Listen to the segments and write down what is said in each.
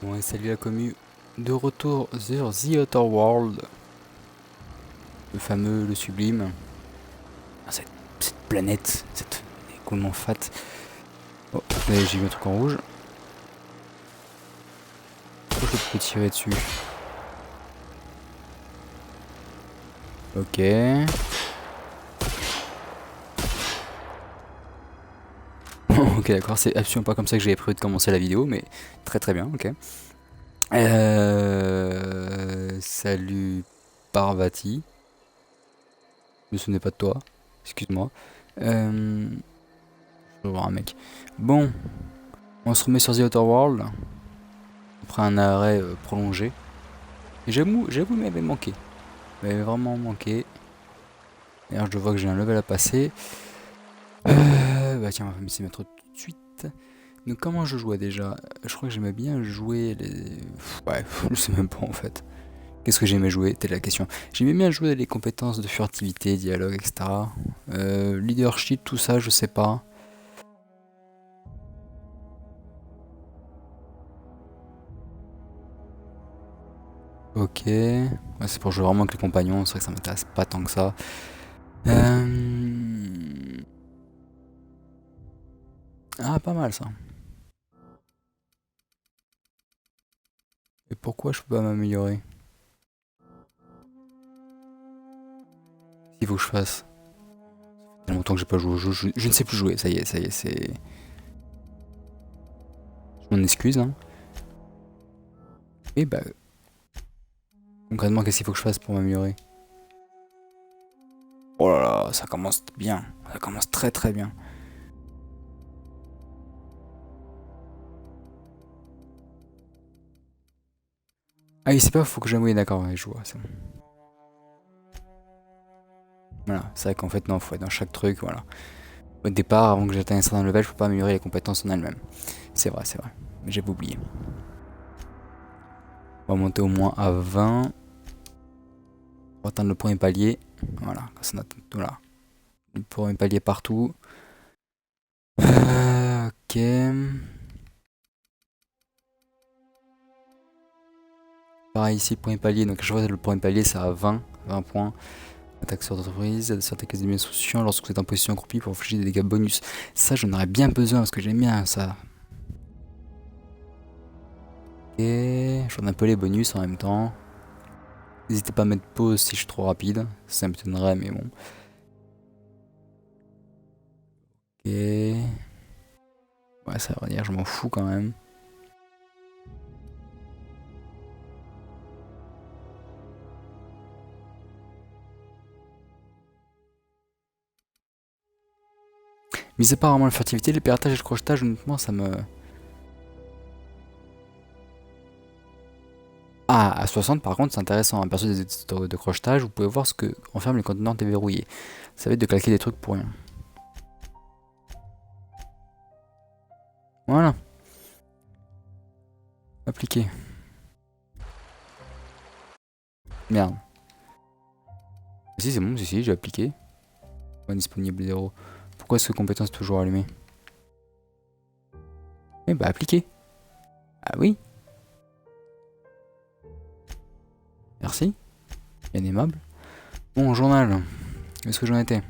Bon et salut la commu, de retour sur The Outer World, le fameux, le sublime. Ah, cette planète, cette écoulement fat. Oh, j'ai vu un truc en rouge. Pourquoi je peux tirer dessus? Ok. Ok d'accord, c'est absolument pas comme ça que j'avais prévu de commencer la vidéo, mais très très bien, ok. Salut Parvati. Je me souvenais pas de toi, excuse-moi. Je vais voir un mec. Bon, on se remet sur The Outer World après un arrêt prolongé. Et j'avoue, il m'avait manqué. Il m'avait vraiment manqué. D'ailleurs, je vois que j'ai un level à passer. Bah tiens, on va s'y mettre tout de suite. Donc comment je jouais déjà? Je crois que j'aimais bien jouer les... Ouais, je sais même pas en fait. Qu'est-ce que j'aimais jouer? C'était la question. J'aimais bien jouer les compétences de furtivité, dialogue, etc. Leadership, tout ça, je sais pas. Ok. Ouais, c'est pour jouer vraiment avec les compagnons, c'est vrai que ça m'intéresse pas tant que ça. Ah, pas mal ça. Et pourquoi je peux pas m'améliorer? S'il faut que je fasse. Il y a longtemps que j'ai pas joué au jeu, je ne sais plus jouer, ça y est, c'est... Je m'en excuse, hein. Et bah, concrètement, qu'est-ce qu'il faut que je fasse pour m'améliorer? Oh là là, ça commence bien, ça commence très très bien. Ah il sait pas, faut que j'améliore, d'accord, ouais, je vois, c'est bon. Voilà, c'est vrai qu'en fait, non, faut être dans chaque truc, voilà. Au départ, avant que j'atteigne un certain level, je peux pas améliorer les compétences en elles-mêmes. C'est vrai, mais j'avais oublié. On va monter au moins à 20. Pour atteindre le premier palier. Voilà, ça atteint tout là. Le premier palier partout. Ok. Pareil ici, premier palier. Donc je vois le premier palier, c'est à 20 points. Attaque sur d'entreprise, certaines cases d'instruction lorsque vous êtes en position accroupie pour infliger des dégâts bonus. Ça, j'en aurais bien besoin parce que j'aime bien ça. Ok, je regarde un peu les bonus en même temps. N'hésitez pas à mettre pause si je suis trop rapide. Ça m'étonnerait, mais bon. Ok. Ouais, ça va dire, je m'en fous quand même. Mis à part vraiment la furtivité, le piratage et le crochetage, honnêtement, ça me... Ah, à 60 par contre, c'est intéressant. Aperçu des éditeurs de crochetage, vous pouvez voir ce que enferment les conteneurs déverrouillés. Ça va être de claquer des trucs pour rien. Voilà. Appliqué. Merde. Si, c'est bon, si, j'ai appliqué. Pas disponible 0. Pourquoi est-ce que compétence est toujours allumée? Eh bah, appliqué. Ah oui. Merci. Bien aimable. Bon, journal. Où est-ce que j'en étais?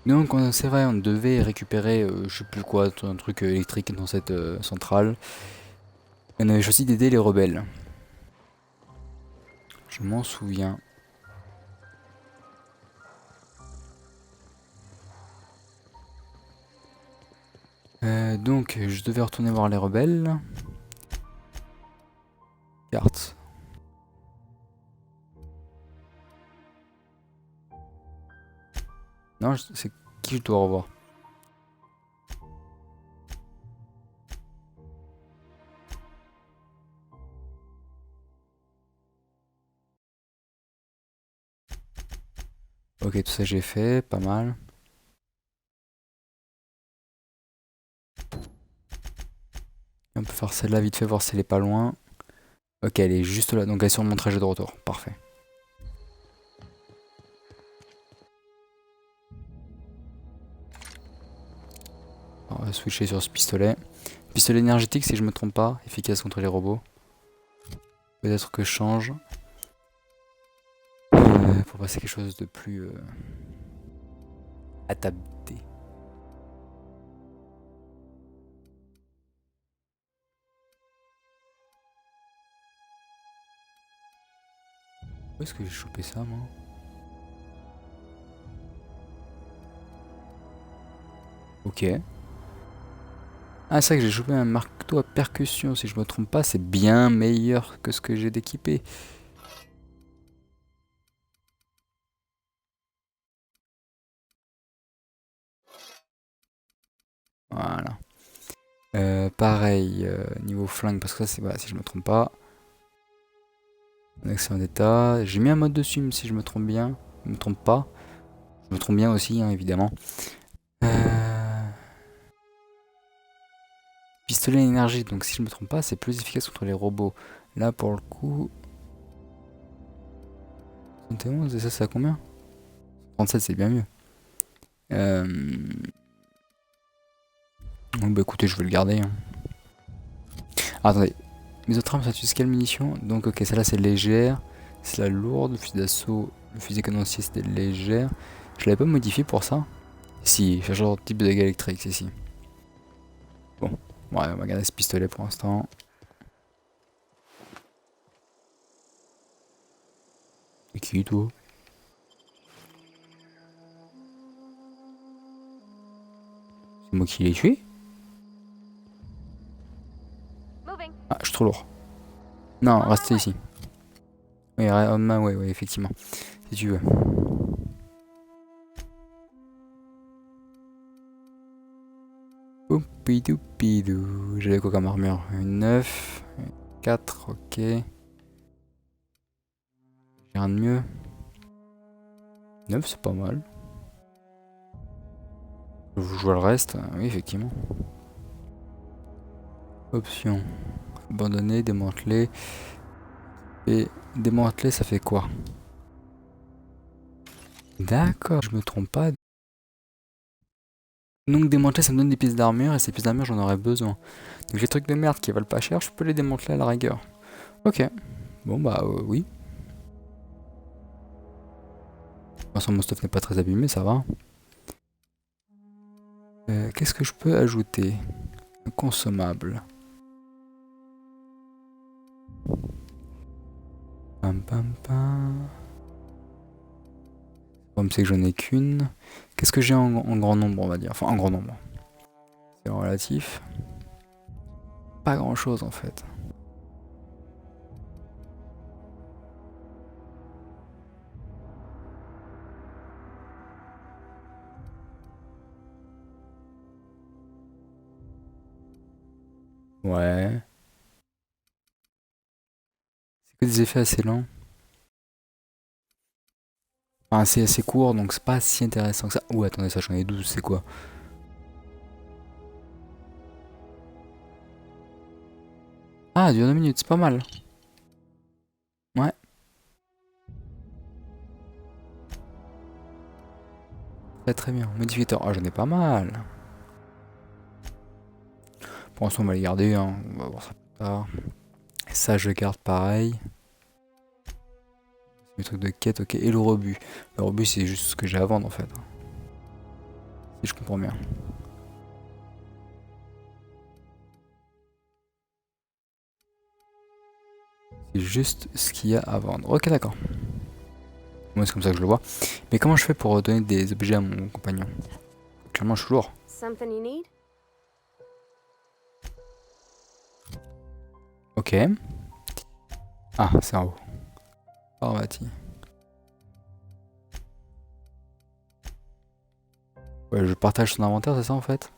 Donc, c'est vrai, on devait récupérer, je sais plus quoi, un truc électrique dans cette centrale. On avait choisi d'aider les rebelles. Je m'en souviens. Donc, je devais retourner voir les rebelles. Carte. Non, c'est qui je dois revoir? Ok, tout ça j'ai fait, pas mal. On peut faire celle-là vite fait, voir si elle est pas loin. Ok, elle est juste là, donc elle est sur mon trajet de retour. Parfait. va switcher sur ce pistolet. Pistolet énergétique si je me trompe pas, efficace contre les robots. Peut-être que je change. Pour passer quelque chose de plus adapté. Où est-ce que j'ai chopé ça moi? Ok. Ah, c'est vrai que j'ai chopé un marteau à percussion, si je me trompe pas, c'est bien meilleur que ce que j'ai d'équipé. Voilà. Pareil, niveau flingue, parce que ça c'est, voilà, si je me trompe pas. En excellent état. J'ai mis un mode dessus, même si je me trompe bien. Je me trompe pas. Je me trompe bien aussi, hein, évidemment. Pistolet énergie, donc si je me trompe pas, c'est plus efficace contre les robots. Là, pour le coup... 71, et ça, c'est à combien? 37, c'est bien mieux. Bon, bah écoutez, je vais le garder. Hein. Ah, attendez. Mes autres armes, ça tue quelle munition? Donc, ok, celle-là, c'est légère. C'est la lourde. Le fusil d'assaut, le fusil canoncier, c'était légère. Je l'avais pas modifié pour ça. Si, chargeur type de dégâts électriques, c'est si. Bon, ouais, on va garder ce pistolet pour l'instant. Et qui, toi? C'est moi qui l'ai tué? Ah, je suis trop lourd. Non, restez ici. Oui, ouais, effectivement. Si tu veux. Oupidou. J'avais quoi comme armure? Une 9, une 4, ok. J'ai rien de mieux. 9, c'est pas mal. Je vous joue le reste, oui, effectivement. Option. Abandonner, démanteler. Et démanteler, ça fait quoi? D'accord, je me trompe pas. Donc démanteler, ça me donne des pièces d'armure, et ces pièces d'armure, j'en aurais besoin. Donc les trucs de merde qui valent pas cher, je peux les démanteler à la rigueur. Ok. Bon bah oui. De toute façon, mon stuff n'est pas très abîmé, ça va. Qu'est-ce que je peux ajouter? Un consommable. Pam pam pam. Le problème c'est que j'en ai qu'une. Qu'est-ce que j'ai en grand nombre, on va dire? Enfin, en grand nombre. C'est relatif. Pas grand chose en fait. Ouais. C'est que des effets assez lents. Enfin, c'est assez court, donc c'est pas si intéressant que ça. Ouh, attendez, ça j'en ai 12, c'est quoi? Ah, dure 2 minutes, c'est pas mal. Ouais. Très très bien. Modificateur, ah j'en ai pas mal. Pour l'instant on va les garder, hein. On va voir ça plus tard. Ça je garde pareil. Le truc de quête, ok. Et le rebut. Le rebut c'est juste ce que j'ai à vendre en fait. Si je comprends bien. C'est juste ce qu'il y a à vendre. Ok d'accord. Moi c'est comme ça que je le vois. Mais comment je fais pour donner des objets à mon compagnon? Clairement je suis lourd. Ok. Ah, c'est en haut. Parvati. Ouais, je partage son inventaire, c'est ça en fait?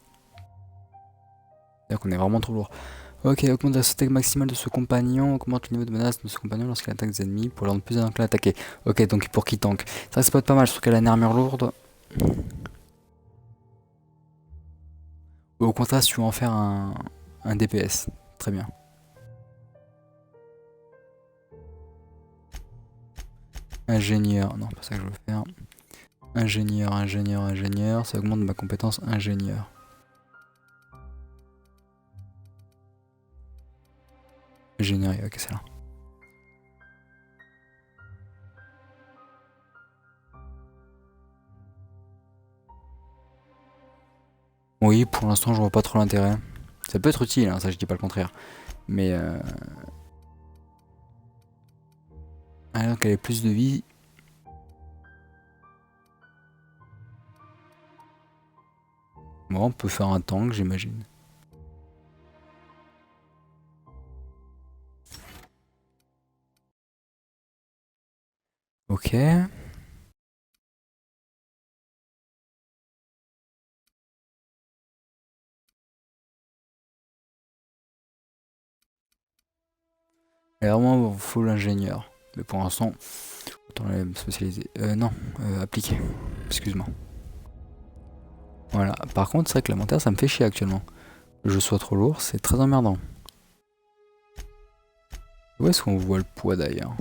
C'est-à-dire qu'on est vraiment trop lourd. Ok, augmente la santé maximale de ce compagnon, augmente le niveau de menace de ce compagnon lorsqu'il attaque des ennemis pour le rendre plus enclin à attaquer. Ok, donc pour qui tank. Ça peut être pas mal, surtout qu'elle a une armure lourde. Ou au contraire, si tu veux en faire un DPS. Très bien. Ingénieur, non, pas ça que je veux faire. Ingénieur, ça augmente ma compétence ingénieur. Ingénierie, ok, c'est là. Oui, pour l'instant, je vois pas trop l'intérêt. Ça peut être utile, hein, ça je dis pas le contraire. Mais alors qu'elle ait plus de vie. Bon, on peut faire un tank, j'imagine. Ok. Et vraiment full ingénieur. Mais pour l'instant, autant les spécialiser. Non, appliqué. Excuse-moi. Voilà. Par contre, c'est vrai que l'inventaire, ça me fait chier actuellement. Le jeu soit trop lourd, c'est très emmerdant. Où est-ce qu'on voit le poids d'ailleurs?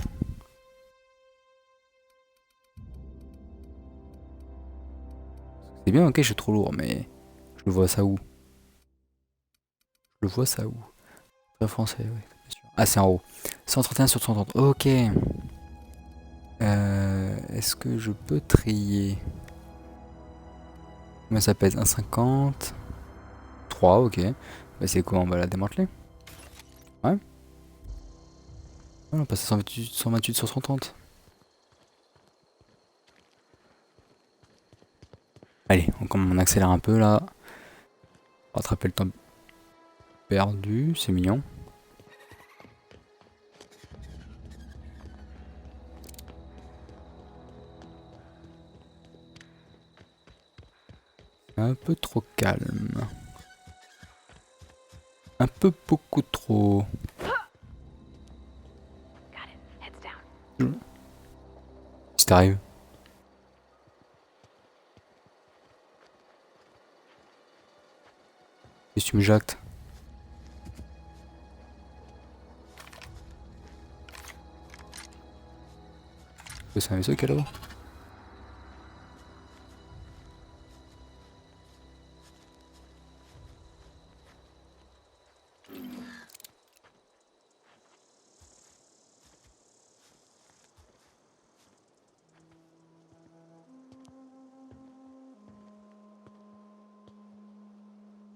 C'est bien, ok, je suis trop lourd, mais je le vois ça où? Je le vois ça où? Très français, oui, bien sûr. Ah, c'est en haut. 131 sur 130. Ok. Est-ce que je peux trier? Combien ça pèse? 1,50. 3, ok. Bah, c'est quoi? On va la démanteler. Ouais. On passe à 128 sur 130. Allez, on accélère un peu là. Rattraper le temps perdu, c'est mignon. Un peu trop calme. Un peu beaucoup trop. Si t'arrives. Si tu me jactes. C'est un vaisseau qui est là-bas.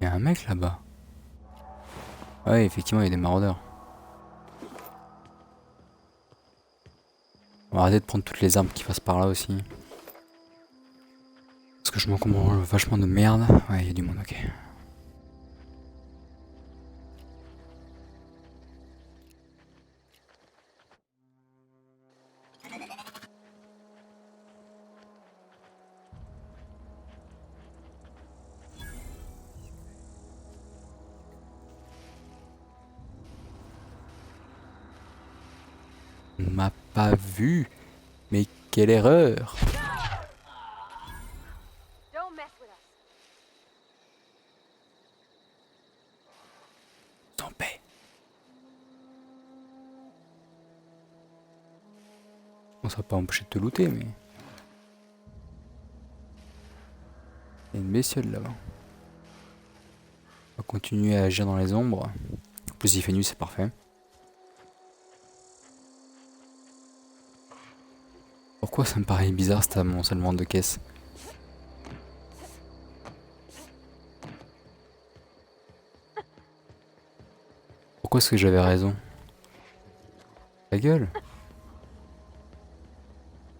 Il y a un mec là-bas. Ouais, effectivement, il y a des maraudeurs. On va arrêter de prendre toutes les armes qui passent par là aussi. Parce que je m'encombre vachement de merde. Ouais, il y a du monde, ok. On m'a pas vu. Mais quelle erreur. T'en paix. Bon, ça va pas empêcher de te looter, mais... Il y a une bestiole là-bas. On va continuer à agir dans les ombres. En plus, il fait nuit, c'est parfait. Pourquoi ça me paraît bizarre cet amoncellement de caisses? Pourquoi est-ce que j'avais raison? Ta gueule.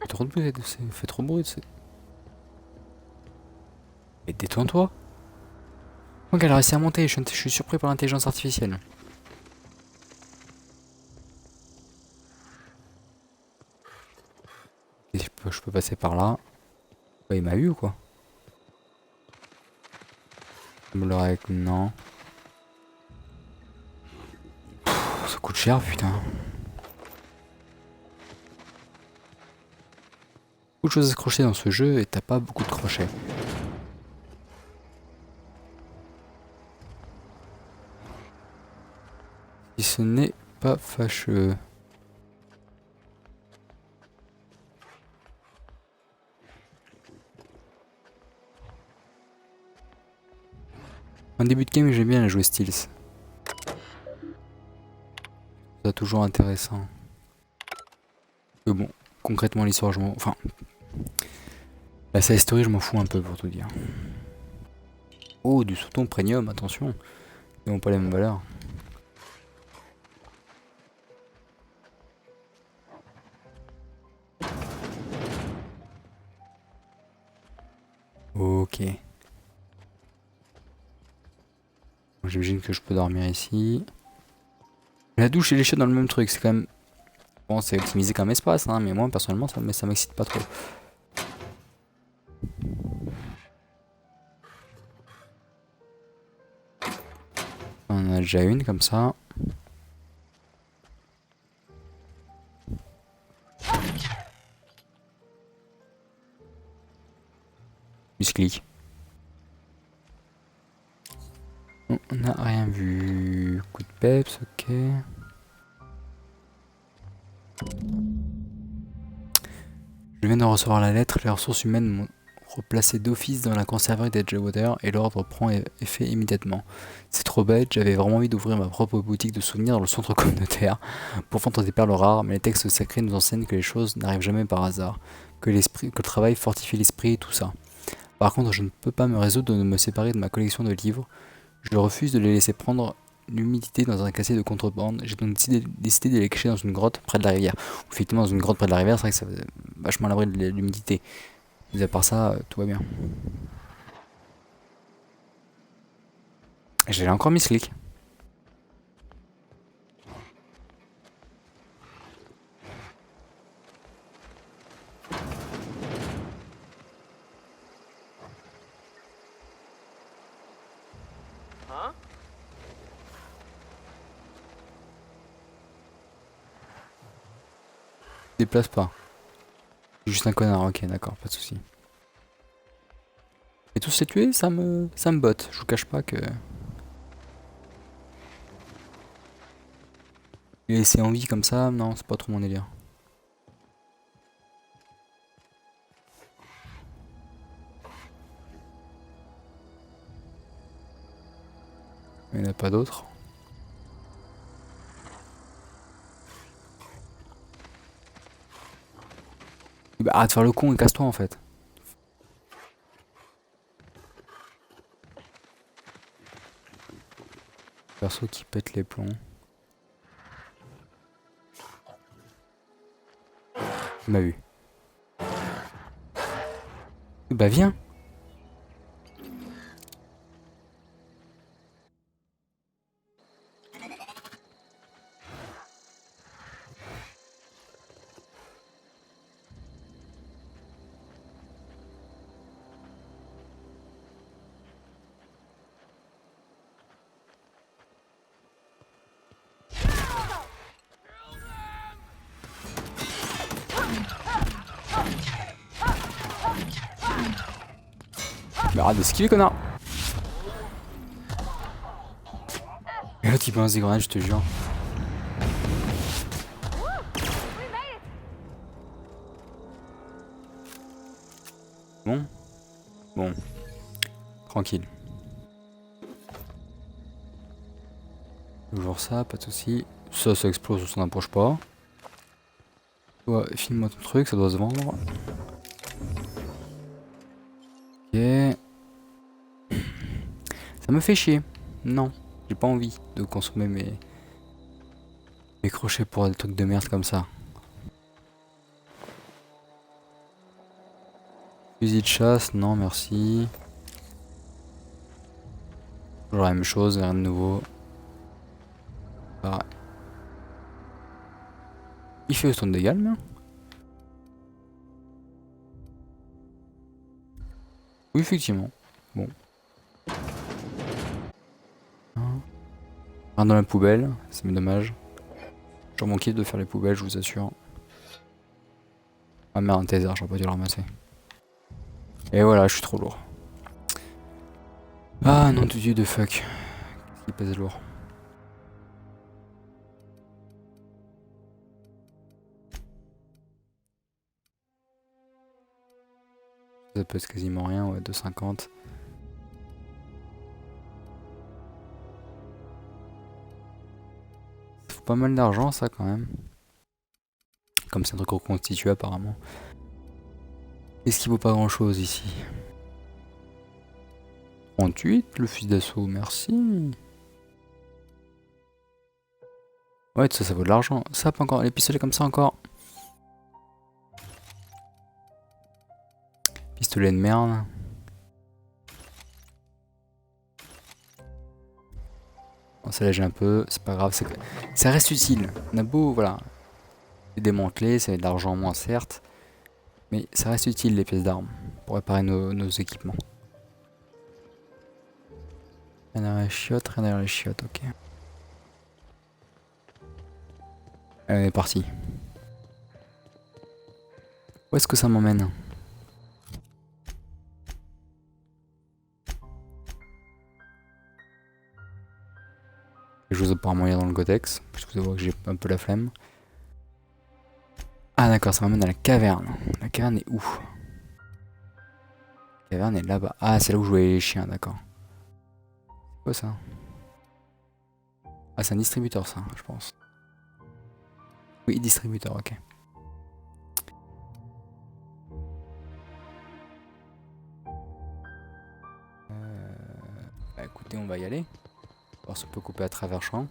Fais trop de bruit, fais trop de bruit. Mais détends-toi. Donc elle a réussi à monter, je suis surpris par l'intelligence artificielle. Et je peux passer par là. Ouais, il m'a eu ou quoi? Le règle, non. Pff, ça coûte cher, putain. Beaucoup de choses à se crocheter dans ce jeu et t'as pas beaucoup de crochets. Si ce n'est pas fâcheux. En début de game, j'aime bien jouer Steels. Ça toujours intéressant. Mais bon, concrètement l'histoire je m'en... Enfin, la side story je m'en fous un peu pour tout dire. Oh, du souton premium, attention. Ils n'ont pas les mêmes valeurs. Ok. J'imagine que je peux dormir ici. La douche et les chiottes dans le même truc, c'est quand même... Bon, c'est optimisé comme espace, hein, mais moi personnellement ça m'excite pas trop. On en a déjà une comme ça. Clic. On n'a rien vu. Coup de peps, ok. Je viens de recevoir la lettre. Les ressources humaines m'ont replacé d'office dans la conserverie d'Edgewater et l'ordre prend effet immédiatement. C'est trop bête, j'avais vraiment envie d'ouvrir ma propre boutique de souvenirs dans le centre communautaire pour vendre des perles rares, mais les textes sacrés nous enseignent que les choses n'arrivent jamais par hasard, que le travail fortifie l'esprit et tout ça. Par contre, je ne peux pas me résoudre de me séparer de ma collection de livres. Je refuse de les laisser prendre l'humidité dans un casier de contrebande. J'ai donc décidé de les cacher dans une grotte près de la rivière. Effectivement, dans une grotte près de la rivière, c'est vrai que ça fait vachement à l'abri de l'humidité. Mais à part ça, tout va bien. J'ai encore mis Slick. Déplace pas. C'est juste un connard, ok, d'accord, pas de soucis. Et tous ces tués, ça me botte. Je vous cache pas que... Les laisser en vie comme ça, non, c'est pas trop mon délire. Il n'y en a pas d'autres. Bah, arrête de faire le con et casse-toi en fait. Perso qui pète les plombs. Il m'a vu. Bah viens. Bah arrête d'esquiver connard. Et l'autre il balance des grenades, je te jure. Bon. Bon. Tranquille. Toujours ça, pas de soucis. Ça explose, on s'en approche pas. Ouais, filme-moi ton truc, ça doit se vendre. Ok. Ça me fait chier. Non, j'ai pas envie de consommer mes crochets pour des trucs de merde comme ça. Fusil de chasse, non merci. Toujours la même chose, rien de nouveau. Pareil. Il fait autant de dégâts, le mien? Oui, effectivement. Bon. Rien dans la poubelle, c'est dommage. J'aurais manqué de faire les poubelles, je vous assure. Ah merde, un taser, j'aurais pas dû le ramasser. Et voilà, je suis trop lourd. Ah non, de dieu de fuck. Qu'est-ce qui pèse lourd? Ça pèse quasiment rien, ouais, 2,50. faut pas mal d'argent ça quand même. Comme c'est un truc reconstitué apparemment. Est-ce qu'il vaut pas grand chose ici? 38, le fusil d'assaut, merci. Ouais, tout ça, ça vaut de l'argent. Ça, pas encore. Les pistolets comme ça encore. Pistolet de merde. On s'allège un peu, c'est pas grave. Ça reste utile. On a beau, voilà. Démanteler, c'est de l'argent en moins certes. Mais ça reste utile les pièces d'armes. Pour réparer nos équipements. Rien derrière les chiottes, rien derrière les chiottes, ok. Allez, on est parti. Où est-ce que ça m'emmène? Je vous apparemment lire dans le codex, parce que vous voyez que j'ai un peu la flemme. Ah d'accord, ça m'amène à la caverne. La caverne est où? La caverne est là-bas. Ah, c'est là où je voyais les chiens, d'accord. C'est quoi ça? Ah, c'est un distributeur ça, je pense. Oui, distributeur, ok. Bah écoutez, on va y aller. Voir si on peut couper à travers champ.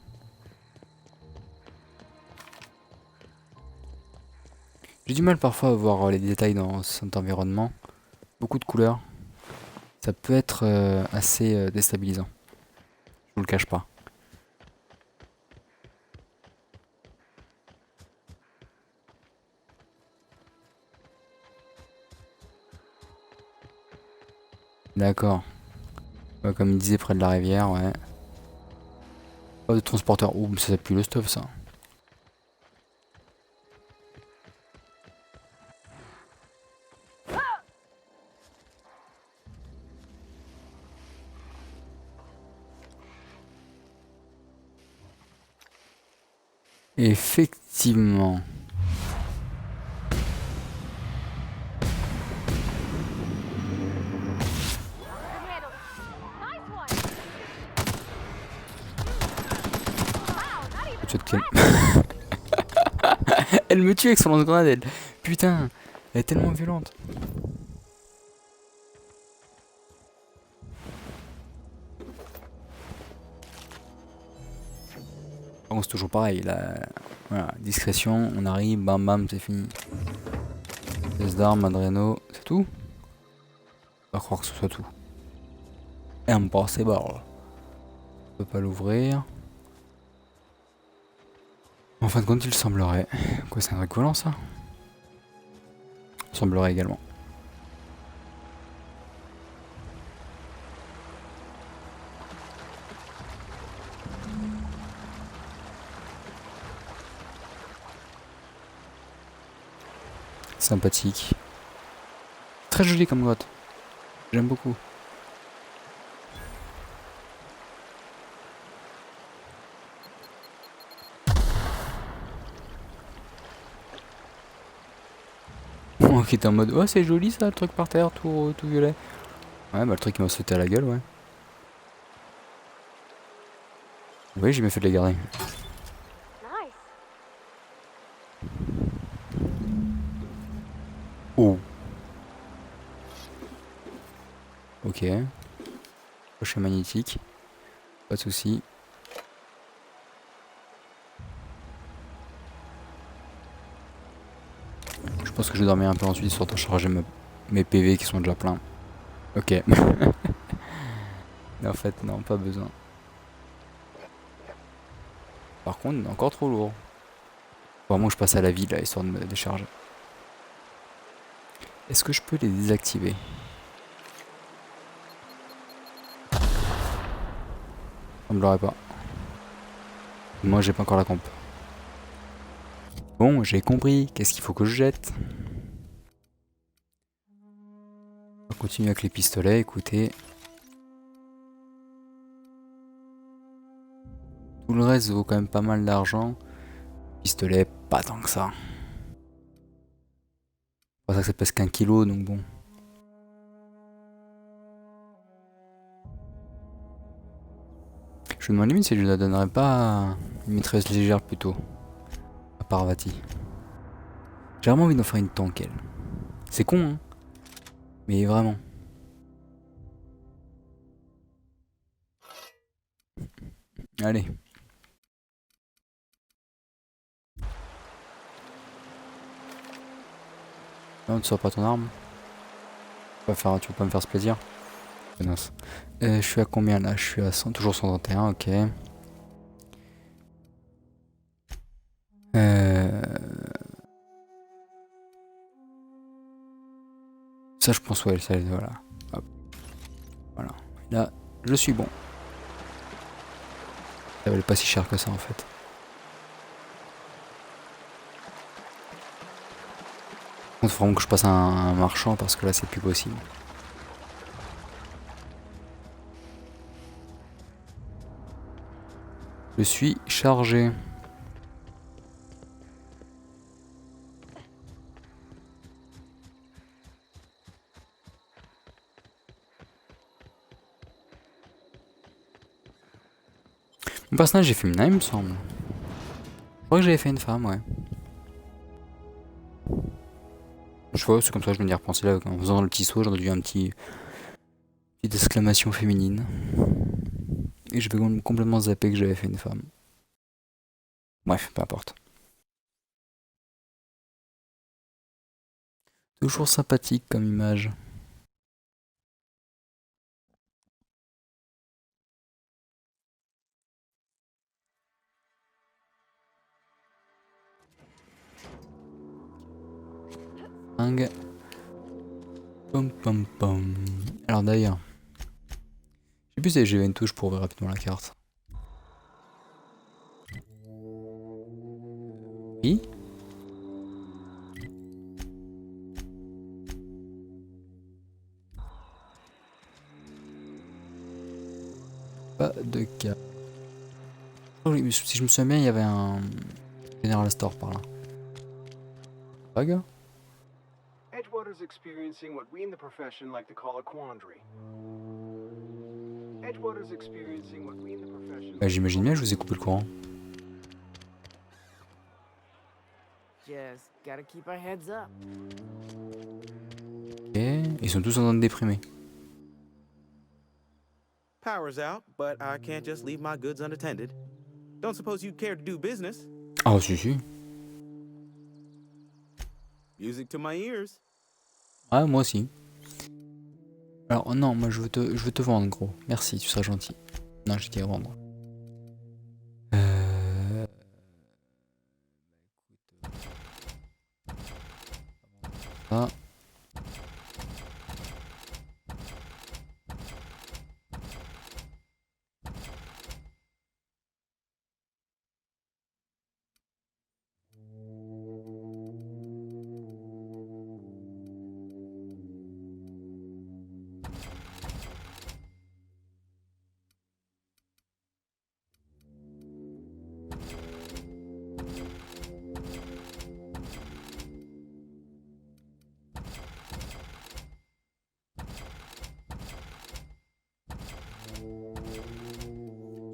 J'ai du mal parfois à voir les détails dans cet environnement. Beaucoup de couleurs. Ça peut être assez déstabilisant. Je vous le cache pas. D'accord. Ouais, comme il disait près de la rivière, ouais. Pas de transporteur. Ouh, ça pue le stuff ça. Effectivement. Elle me tue avec son lance-grenade, elle. Putain, elle est tellement violente. Bon, c'est toujours pareil, là. Voilà, discrétion, on arrive, bam bam, c'est fini. Pièce d'armes, adréno, c'est tout? Pas croire que ce soit tout. Impossible. On peut pas l'ouvrir. En fin de compte, il semblerait. Quoi, c'est un truc volant ça? Il semblerait également. Sympathique. Très joli comme grotte. J'aime beaucoup. Moi qui était en mode, oh c'est joli ça, le truc par terre, tout violet. Ouais, bah le truc il m'a sauté à la gueule, ouais. Oui, j'ai bien fait de les garder. Oh. Ok. Crochet magnétique. Pas de soucis. Je pense que je vais dormir un peu ensuite, histoire de charger mes PV qui sont déjà pleins. Ok. Mais en fait, non, pas besoin. Par contre, il est encore trop lourd. Vraiment, je passe à la ville, là, histoire de me décharger. Est-ce que je peux les désactiver? Ça me l'aurait pas. Moi, j'ai pas encore la comp. Bon, j'ai compris. Qu'est-ce qu'il faut que je jette? On va continuer avec les pistolets, écoutez. Tout le reste vaut quand même pas mal d'argent. Pistolet, pas tant que ça. C'est pour ça que ça pèse qu'un kilo, donc bon. Je me demande limite si je la donnerais pas à une maîtresse légère plutôt. À Parvati. J'ai vraiment envie d'en faire une tank elle. C'est con hein. Mais vraiment. Allez. Non, tu sors pas ton arme. Tu vas pas me faire ce plaisir. Connasse. Je suis à combien là? Je suis à 100, toujours 131, ok. Ça je pense ouais, ça voilà. Hop. Voilà. Là, je suis bon. Ça valait pas si cher que ça en fait. Il faut vraiment que je passe un marchand parce que là c'est plus possible. Je suis chargé. Mon personnage est féminin il me semble. Je crois que j'avais fait une femme, ouais. Je vois, c'est comme ça que je viens d'y repenser là, en faisant le petit saut, j'aurais dû un petit... Petite exclamation féminine. Et je vais complètement zapper que j'avais fait une femme. Bref, peu importe. Toujours sympathique comme image. Pom pom pom. Alors d'ailleurs, je sais plus si j'avais une touche pour ouvrir rapidement la carte. Oui. Pas de cas. Si je me souviens bien, il y avait un General Store par là. Bug. Edgewater's experiencing what we in the profession like to call a quandary. Edgewater's experiencing what we in the profession. Bah, j'imagine bien, je vous ai coupé le courant. Just gotta keep our heads up. Ok, ils sont tous en train de déprimer. Power's out, but I can't just leave my goods unattended. Don't suppose you'd care to do business? Ah, si, si. Music to my ears. Ah, moi aussi. Alors, non, moi je veux te vendre, gros. Merci, tu seras gentil. Non, j'ai dit vendre. Ça.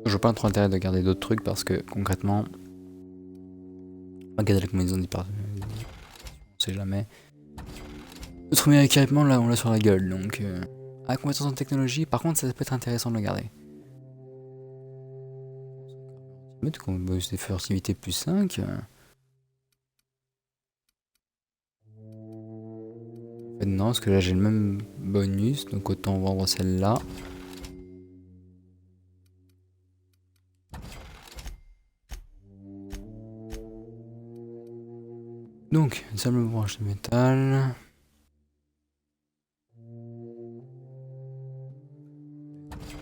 Je vois pas trop intérêt de garder d'autres trucs parce que concrètement, regardez la combinaison on sait jamais. Notre premier équipement là, on l'a sur la gueule donc. Ah, compétence en technologie, par contre, ça peut être intéressant de le garder. Mettre qu'on bonus des furtivités plus 5. En fait, non, parce que là j'ai le même bonus, donc autant vendre celle-là. Donc, une simple branche de métal.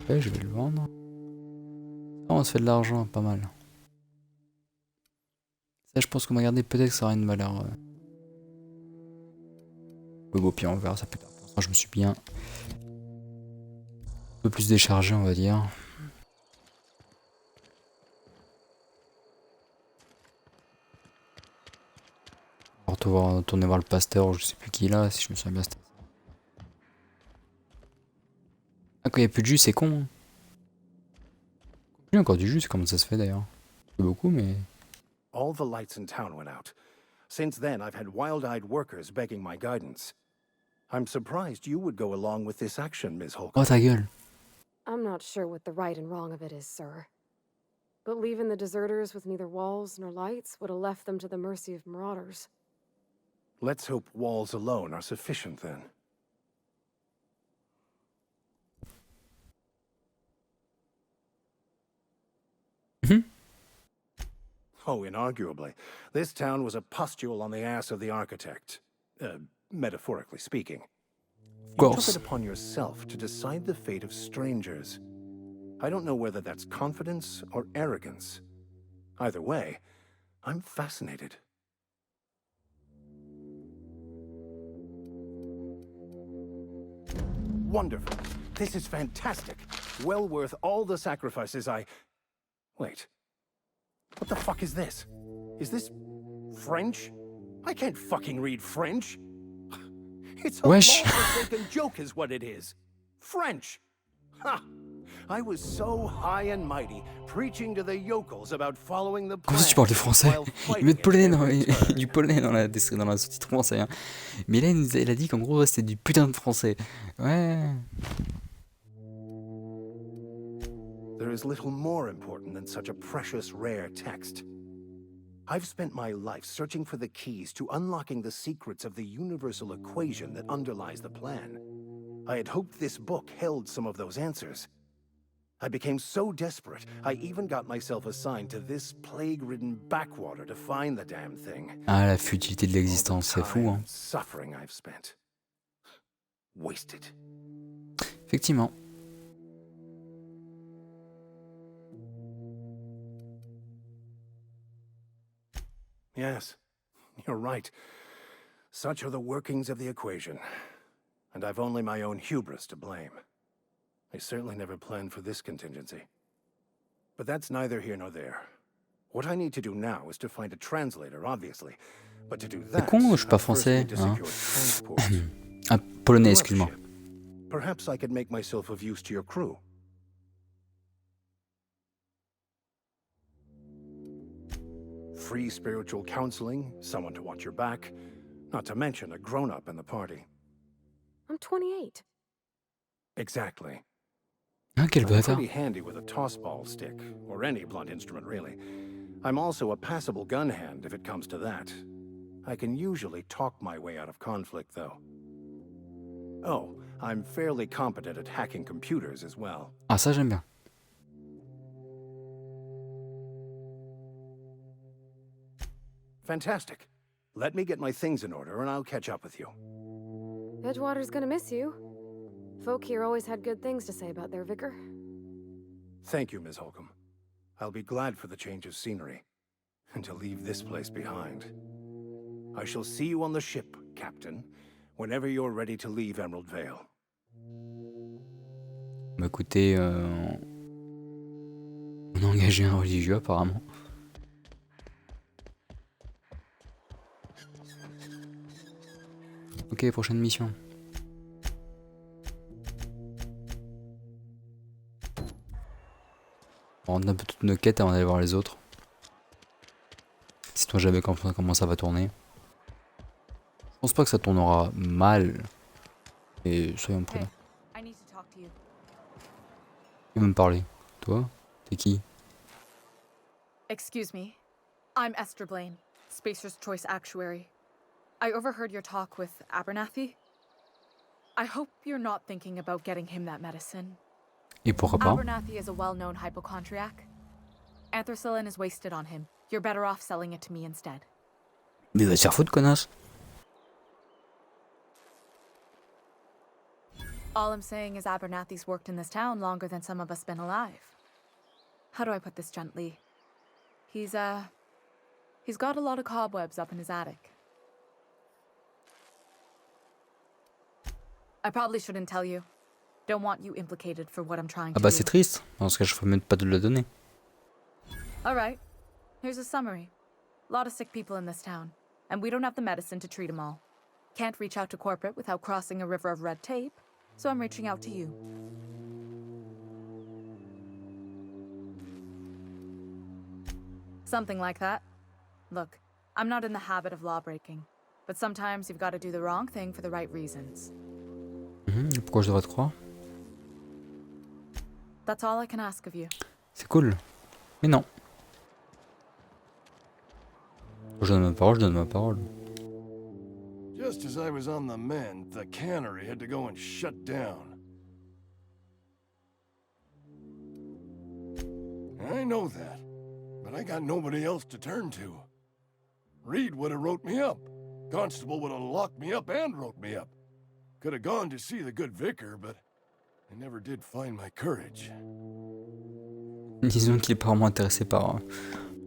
Ouais, je vais le vendre. Ah, on se fait de l'argent, pas mal. Ça, je pense qu'on va garder, peut-être que ça aura une valeur. Au pire, on verra ça plus tard. Pour l'instant, je me suis bien. Un peu plus déchargé, on va dire. On va retourner voir le pasteur, je sais plus qui là, si je me souviens bien. Ah, quand il n'y a plus de jus, c'est con. Hein. J'ai encore du jus, comment ça se fait d'ailleurs? Pas beaucoup, mais... All the lights in town went out. Since then, I've had wild-eyed workers begging my guidance. I'm surprised you would go along with this action, Ms. Holcomb. Oh ta gueule! I'm not sure what the right and wrong of it is, sir. But leaving the deserters with neither walls nor lights would have left them to the mercy of marauders. Let's hope walls alone are sufficient, then. Oh, inarguably. This town was a pustule on the ass of the architect. Metaphorically speaking. Of You took course. it upon yourself to decide the fate of strangers. I don't know whether that's confidence or arrogance. Either way, I'm fascinated. Wonderful. This is fantastic. Well worth all the sacrifices I... Wait. What the fuck is this? Is this French? I can't fucking read French. It's a Wesh. long-forsaken joke is what it is. French. Ha! I was so high and mighty, preaching to the yokels about following the Comment plan. ça tu parles du français? while Il met fighting at every turn. du polonais dans la sous-titre français. Hein. Mais là, il a dit qu'en gros, c'était du putain de français. Ouais. There is little more important than such a precious, rare text. I've spent my life searching for the keys to unlocking the secrets of the universal equation that underlies the plan. I had hoped this book held some of those answers. I became so desperate, I even got myself assigned to this plague-ridden backwater to find the damn thing. Ah, la futilité de l'existence, c'est fou. Hein. Suffering I've spent. Wasted. Effectivement. Yes, you're right. Such are the workings of the equation. And I've only my own hubris to blame. I certainly never planned for this contingency. But that's neither here nor there. What I need to do now is to find a translator, obviously. But to do that, con, je suis pas I first need français, to hein. secure transport. Ah, polonais, Your excuse-moi. ship. Perhaps I could make myself of use to your crew. Free spiritual counseling, someone to watch your back, not to mention a grown-up in the party. I'm 28. Exactly. Ah, quel I'm bâtard. pretty handy with a toss-ball stick, or any blunt instrument, really. I'm also a passable gun hand if it comes to that. I can usually talk my way out of conflict, though. Oh, I'm fairly competent at hacking computers as well. Ah, ça, j'aime bien. Fantastic. Let me get my things in order and I'll catch up with you. Edgewater's gonna miss you. Folk here always had good things to say about their vicar. Thank you, Ms. Holcomb. I'll be glad for the change of scenery, and to leave this place behind. I shall see you on the ship, Captain, whenever you're ready to leave Emerald Vale. Bah écoutez, on a engagé un religieux apparemment. Ok, prochaine mission. On a peut-être nos quêtes avant d'aller voir les autres. Sait-on jamais comment ça va tourner. Je pense pas que ça tournera mal. Et soyons prudents. I need to talk to you. Qui veut me parler? Toi? T'es qui? Excuse me. I'm Esther Blaine, Spacer's Choice Actuary. I overheard your talk with Abernathy. I hope you're not thinking about getting him that medicine. Et pourquoi pas? Abernathy is a well-known hypochondriac. Anthracillin is wasted on him. You're better off selling it to me instead. Mais va te faire foutre, connasse! All I'm saying is Abernathy's worked in this town longer than some of us been alive. How do I put this gently? He's got a lot of cobwebs up in his attic. I probably shouldn't tell you. Don't want you implicated for what I'm trying Ah to bah do. c'est triste. Dans ce cas, je ferais même pas de le donner. All right. Here's a summary. A lot of sick people in this town, and we don't have the medicine to treat them all. Can't reach out to corporate without crossing a river of red tape, so I'm reaching out to you. Something like that. Look, I'm not in the habit of law breaking, but sometimes you've got to do the wrong thing for the right reasons. Pourquoi je devrais te croire? That's all I can ask of you. C'est cool. Mais non. Je donne ma parole, je donne ma parole. Just as I was on the mend, the cannery had to go and shut down. I know that, but I got nobody else to turn to. Reed would have wrote me up. Constable would have locked me up and wrote me up. Could have gone to see the good vicar, but I never did find my courage. Disons qu'il est pas vraiment intéressé par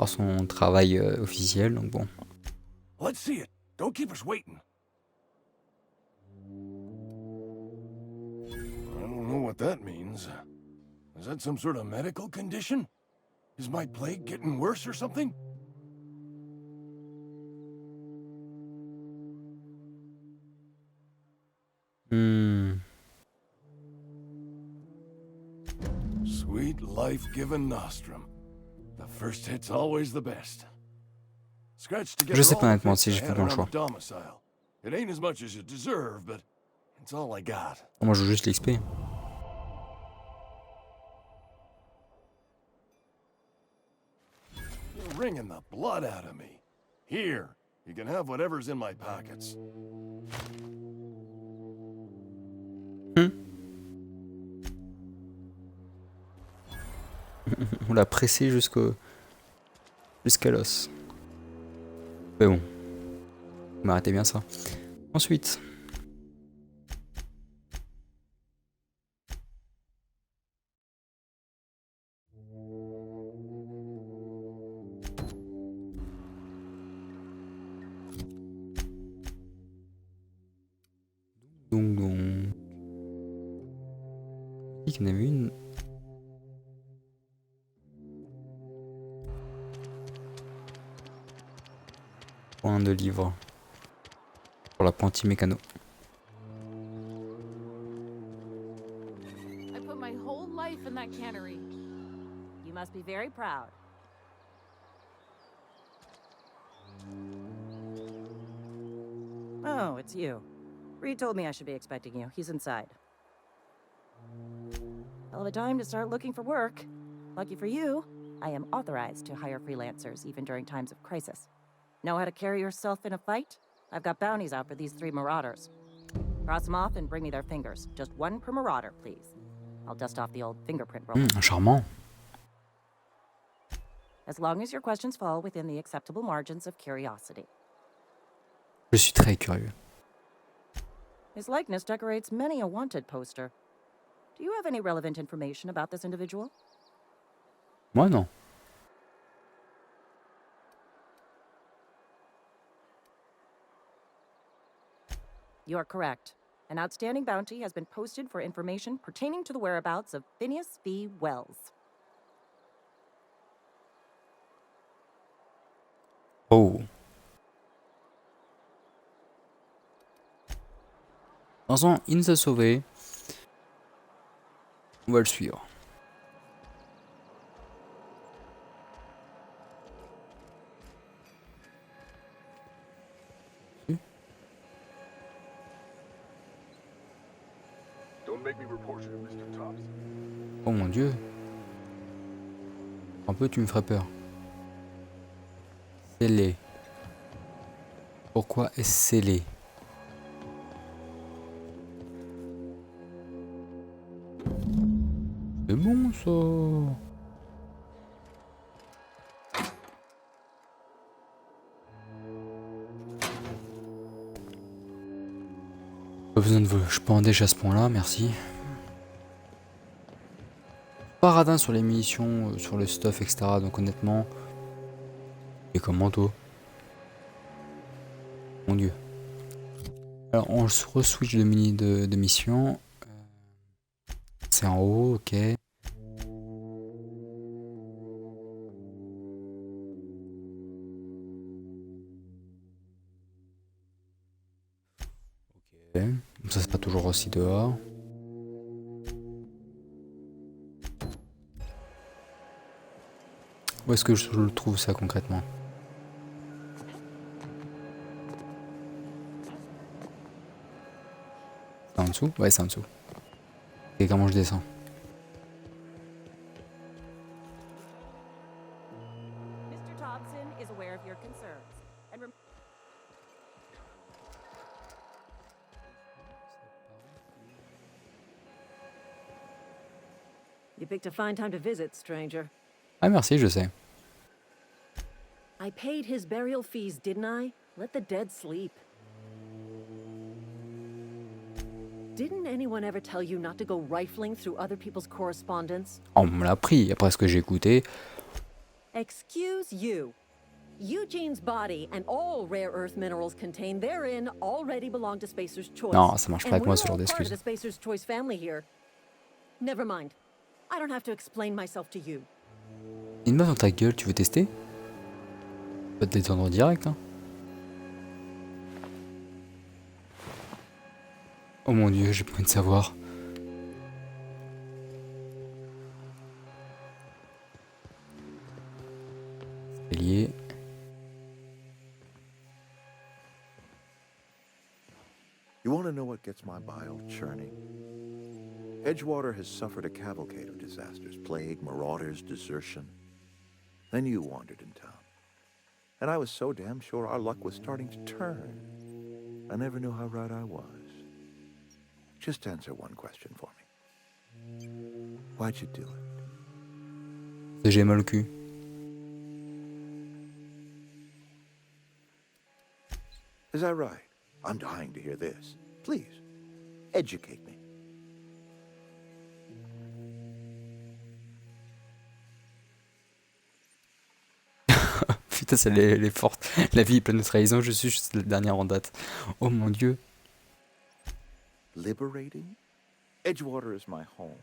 son travail officiel, donc bon. Let's see it. Don't keep us waiting. I don't know what that means. Is that some sort of medical condition? Is my plague getting worse or something? Sweet life-giving nostrum. The first hit's always the best. Scratch together Je sais all pas the honnêtement fits si I j'ai fait had le bon around choix. the domicile. It ain't as much as you deserve, but it's all I got. Moi je veux juste l'XP. You're wringing the blood out of me. Here, you can have whatever's in my pockets. On l'a pressé jusqu'à l'os. Mais bon. M'arrêtez bien ça. Ensuite. Donc. Il y en avait une. Point de livre. Pour l'apprenti mécano. I put my whole life in that cannery. You must be very proud. Oh, it's you. Reed told me I should be expecting you. He's inside. Hell of a time to start looking for work. Lucky for you, I am authorized to hire freelancers even during times of crisis. Know how to carry yourself in a fight? I've got bounties out for these 3 marauders. Cross them off and bring me their fingers. Just 1 per marauder, please. I'll dust off the old fingerprint roll. Charmant. As long as your questions fall within the acceptable margins of curiosity. Je suis très curieux. His likeness decorates many a wanted poster. Do you have any relevant information about this individual? Moi non. You are correct. An outstanding bounty has been posted for information pertaining to the whereabouts of Phineas V. Wells. Oh. De toute façon, il nous a sauvés. On va le suivre. Don't make me report you to Mr. Thompson. Oh mon dieu. Un peu tu me ferais peur. Scellé. Pourquoi est-ce scellé? C'est bon ça. Pas besoin de vous. Je peux en déjà à ce point-là, merci. Pas radin sur les munitions, sur le stuff, etc. Donc honnêtement. Et comme manteau. Mon dieu. Alors on se re-switch de mission. C'est en haut, ok. Ok. Ça c'est pas toujours aussi dehors. Où est-ce que je le trouve ça concrètement? C'est en dessous? Ouais, c'est en dessous. Et comment je descends? Mr. Thompson is aware of your concerns. And you picked a fine time to visit, stranger. Ah merci, je sais. I paid his burial fees, didn't I? Let the dead sleep. Didn't anyone ever tell you not to go rifling through other people's correspondence? On me l'a pris, après ce que j'ai écouté. Excuse you. Eugene's body and all rare earth minerals contained therein already belong to Spacer's Choice. Non, ça marche pas And avec moi we're ce genre all part of d'excuses. the Spacer's Choice family here. Never mind. I don't have to explain myself to you. Une meuf dans ta gueule, tu veux tester? Tu vas te détendre direct, hein. Oh mon dieu, j'ai pas envie de savoir. C'est lié. You want to know what gets my bile churning? Edgewater has suffered a cavalcade of disasters, plague, marauders, desertion. Then you wandered in town. And I was so damn sure our luck was starting to turn. I never knew how right I was. Just answer one question for me. Why'd you do it? J'ai mal au cul. Is that right? I'm dying to hear this. Please, educate me. Putain, c'est les fortes. La vie est pleine de trahison, je suis juste la dernière en date. Oh mon dieu. Liberating? Edgewater is my home.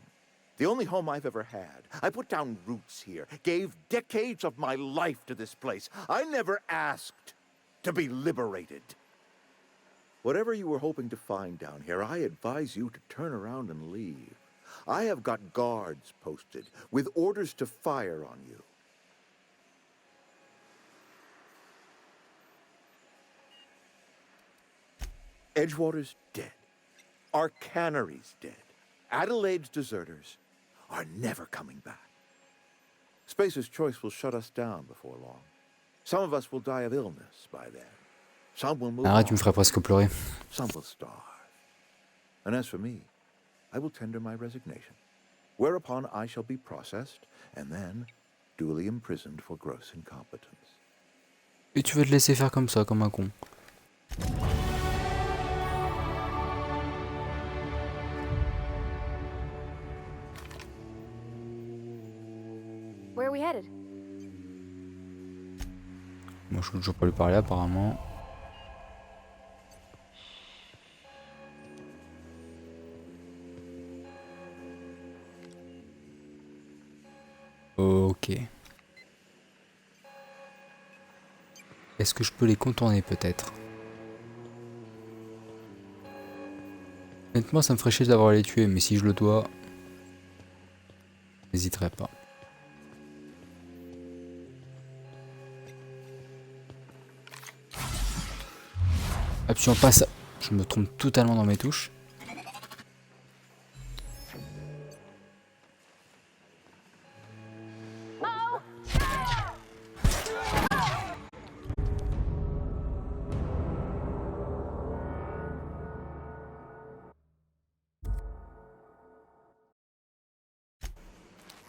The only home I've ever had. I put down roots here, gave decades of my life to this place. I never asked to be liberated. Whatever you were hoping to find down here, I advise you to turn around and leave. I have got guards posted with orders to fire on you. Edgewater's dead. Our cannery's dead. Adelaide's deserters are never coming back. Spacer's Choice will shut us down before long. Some of us will die of illness by then. Some will move Arrête, tu me on. ferais presque pleurer. Some will starve. And as for me, I will tender my resignation, whereupon I shall be processed and then duly imprisoned for gross incompetence. Et tu veux te laisser faire comme ça, comme un con. Where are we headed? Moi je peux toujours pas lui parler apparemment. Ok. Est-ce que je peux les contourner peut-être? Honnêtement ça me ferait chier d'avoir à les tuer, mais si je le dois, j'hésiterai pas. Absolument pas ça. Je me trompe totalement dans mes touches.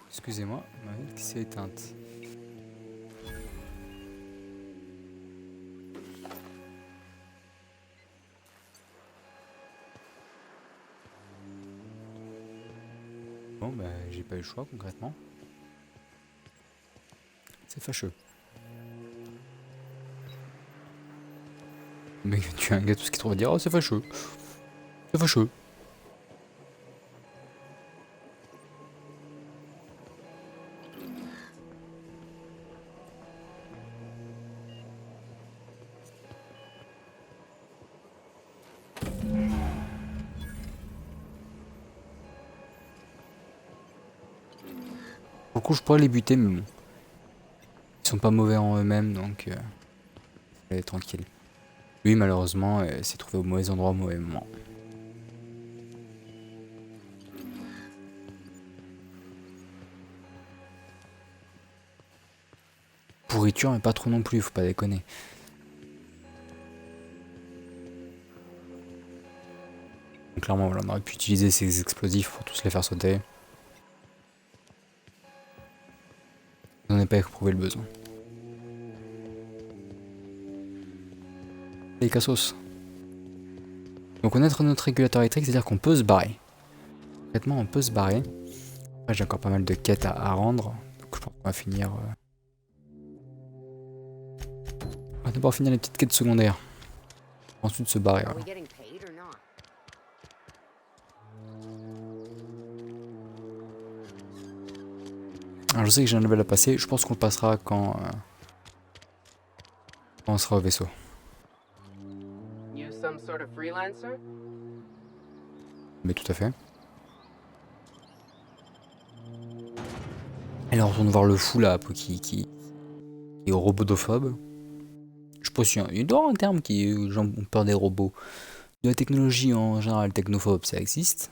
Excusez-moi, ma manette qui s'est éteinte. Bon bah j'ai pas eu le choix concrètement. C'est fâcheux. Mais tu es un gars tout ce qu'il trouve à dire, oh c'est fâcheux. C'est fâcheux. Pour le coup je pourrais les buter mais bon. Ils sont pas mauvais en eux-mêmes, donc elle est tranquille. Lui, malheureusement, s'est trouvé au mauvais endroit au mauvais moment. Pourriture, mais pas trop non plus, faut pas déconner. Donc clairement, voilà, on aurait pu utiliser ces explosifs pour tous les faire sauter. On n'a pas éprouvé le besoin. Les cassos. Donc on a notre régulateur électrique, c'est-à-dire qu'on peut se barrer. Concrètement, on peut se barrer. Après, j'ai encore pas mal de quêtes à rendre. Donc je pense qu'on va finir... On va d'abord finir les petites quêtes secondaires. Ensuite se barrer. Voilà. Alors je sais que j'ai un level à passer. Je pense qu'on le passera quand on sera au vaisseau. Mais tout à fait. Et là on retourne voir le fou là qui est robotophobe. Je pense qu'il doit y avoir un terme qui les gens ont peur des robots. De la technologie en général, technophobe, ça existe.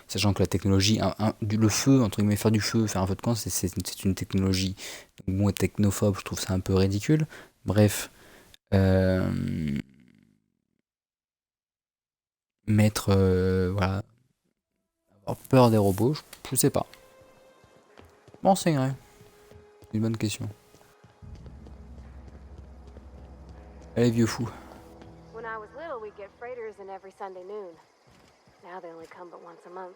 Sachant que la technologie, le feu, entre guillemets, faire du feu, faire un feu de camp, c'est une technologie. Donc, moi, technophobe, je trouve ça un peu ridicule. Bref. Voilà. Avoir peur des robots, je sais pas. Bon, c'est vrai. C'est une bonne question. Allez, vieux fou. When I was little, we'd get freighters in every Sunday noon. Now they only come but once a month.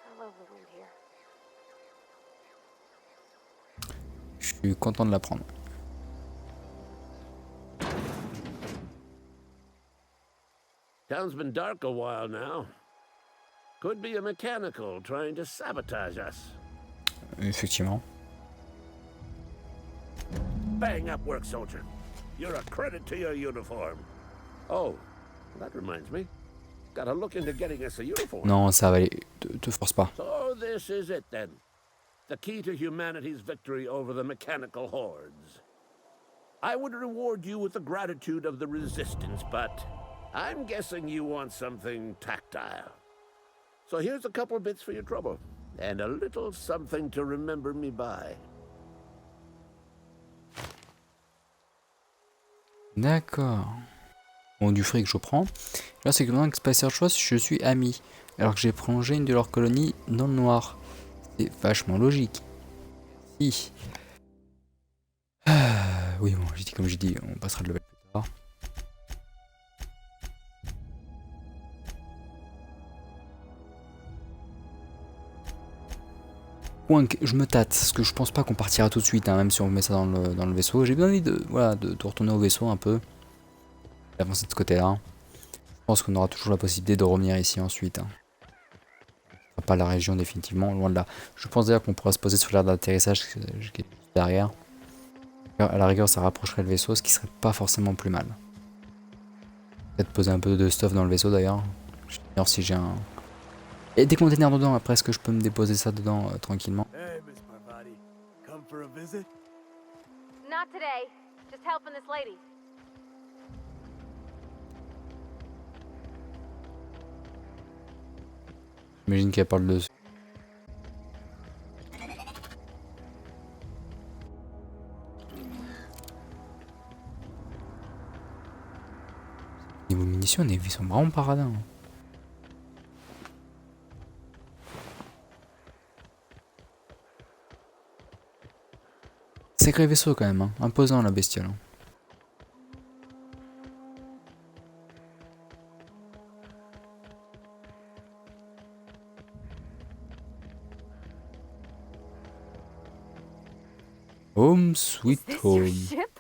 I love the wind here. Je suis content de l'apprendre. Town's been dark a while now. Could be a mechanical trying to sabotage us. Effectivement. Bang up work, soldier. You're a credit to your uniform. Oh, that reminds me. Gotta look into getting us a uniform. Non, ça va aller. Te force pas. So this is it then. The key to humanity's victory over the mechanical hordes. I would reward you with the gratitude of the resistance, but I'm guessing you want something tactile. So here's a couple bits for your trouble, and a little something to remember me by. D'accord. Bon, du fric, je prends. Là, c'est que maintenant que Spacer Choice, je suis ami. Alors que j'ai plongé une de leurs colonies dans le noir. C'est vachement logique. Si. Oui, bon, j'ai dit comme j'ai dit, on passera de level plus tard. Point que je me tâte, parce que je pense pas qu'on partira tout de suite, hein, même si on met ça dans le vaisseau. J'ai bien envie de retourner au vaisseau un peu. D'avancer de ce côté-là. Je pense qu'on aura toujours la possibilité de revenir ici ensuite. Hein. Pas la région définitivement, loin de là. Je pense d'ailleurs qu'on pourra se poser sur l'aire d'atterrissage qui est juste derrière. À la rigueur, ça rapprocherait le vaisseau, ce qui serait pas forcément plus mal. Peut-être poser un peu de stuff dans le vaisseau d'ailleurs. Je vais voir si j'ai un... Et des containers dedans, après est-ce que je peux me déposer ça dedans tranquillement? Hey, Miss Parvati. Come for a visit? Not today. Just helping this lady. J'imagine qu'elle parle de... Niveau munitions, ils sont vraiment paradins. Sacré vaisseau quand même, hein. Imposant la bestiole. Hein. Home sweet home. Your ship?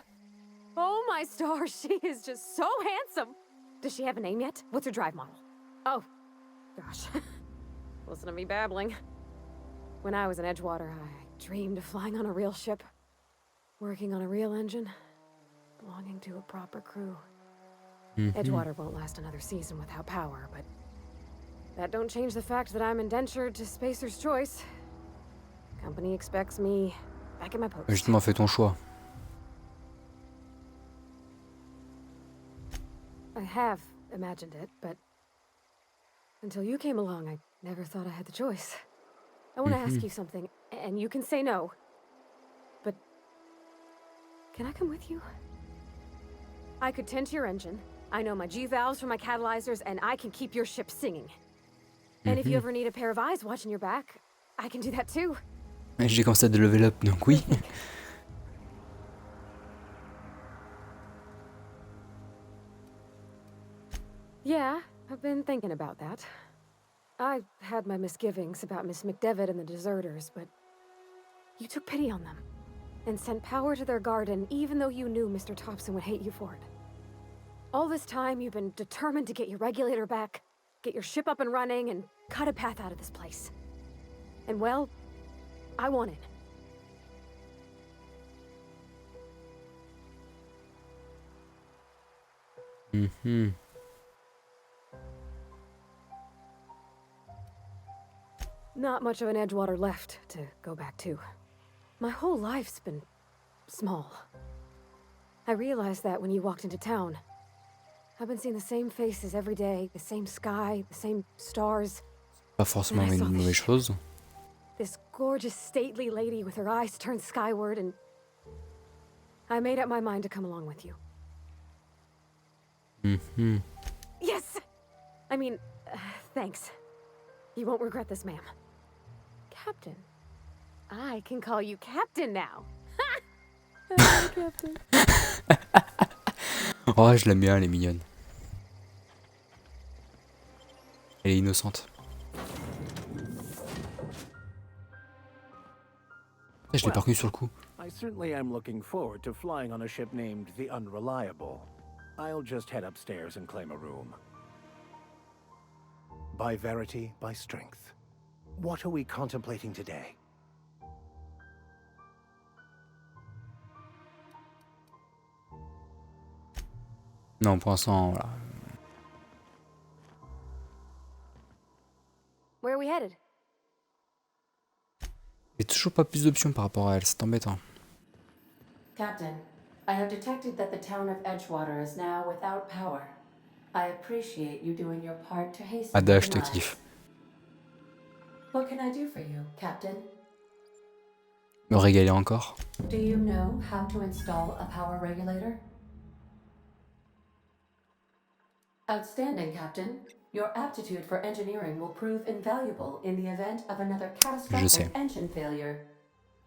Oh my stars, she is just so handsome. Does she have a name yet? What's her drive model? Oh, gosh. Listen to me babbling. When I was in Edgewater, I dreamed of flying on a real ship, working on a real engine, belonging to a proper crew. Edgewater won't last another season without power, but that don't change the fact that I'm indentured to Spacer's Choice. Company expects me back at my post. Justement, fais ton choix. I have imagined it, but until you came along, I never thought I had the choice. I want to ask you something, and you can say no. But can I come with you? I could tend to your engine. I know my G-valves from my catalyzers, and I can keep your ship singing. And if you ever need a pair of eyes watching your back, I can do that too. J'ai commencé à de level up, donc oui. Yeah, I've been thinking about that. I had my misgivings about Miss McDevitt and the deserters, but you took pity on them and sent power to their garden even though you knew Mr. Thompson would hate you for it. All this time, you've been determined to get your regulator back, get your ship up and running, and cut a path out of this place. And well, I want it. Not much of an Edgewater left to go back to. My whole life's been small. I realized that when you walked into town. I've been seeing the same faces every day, the same sky, the same stars. Pas forcément une mauvaise chose. This gorgeous, stately lady with her eyes turned skyward, and I made up my mind to come along with you. Yes! I mean, thanks. You won't regret this, ma'am. Captain. I can call you Captain now. Hi, Captain. Oh, je l'aime bien, elle est mignonne. Elle est innocente. Je l'ai pas reconnu sur le coup. I certainly am looking forward to flying on a ship named the Unreliable. I'll just head upstairs and claim a room. By verity, by strength. What are we contemplating today? Non, pour l'instant, voilà. Where are we headed? J'ai toujours pas plus d'options par rapport à elle, c'est embêtant. Captain, I have detected that the town of Edgewater is now without power. I appreciate you doing your part to hasten Ada, the je te demise. kiffe. What can I do for you, Captain? Me régaler encore. Do you know how to install a power regulator? Outstanding, Captain. Your aptitude for engineering will prove invaluable in the event of another catastrophic engine failure.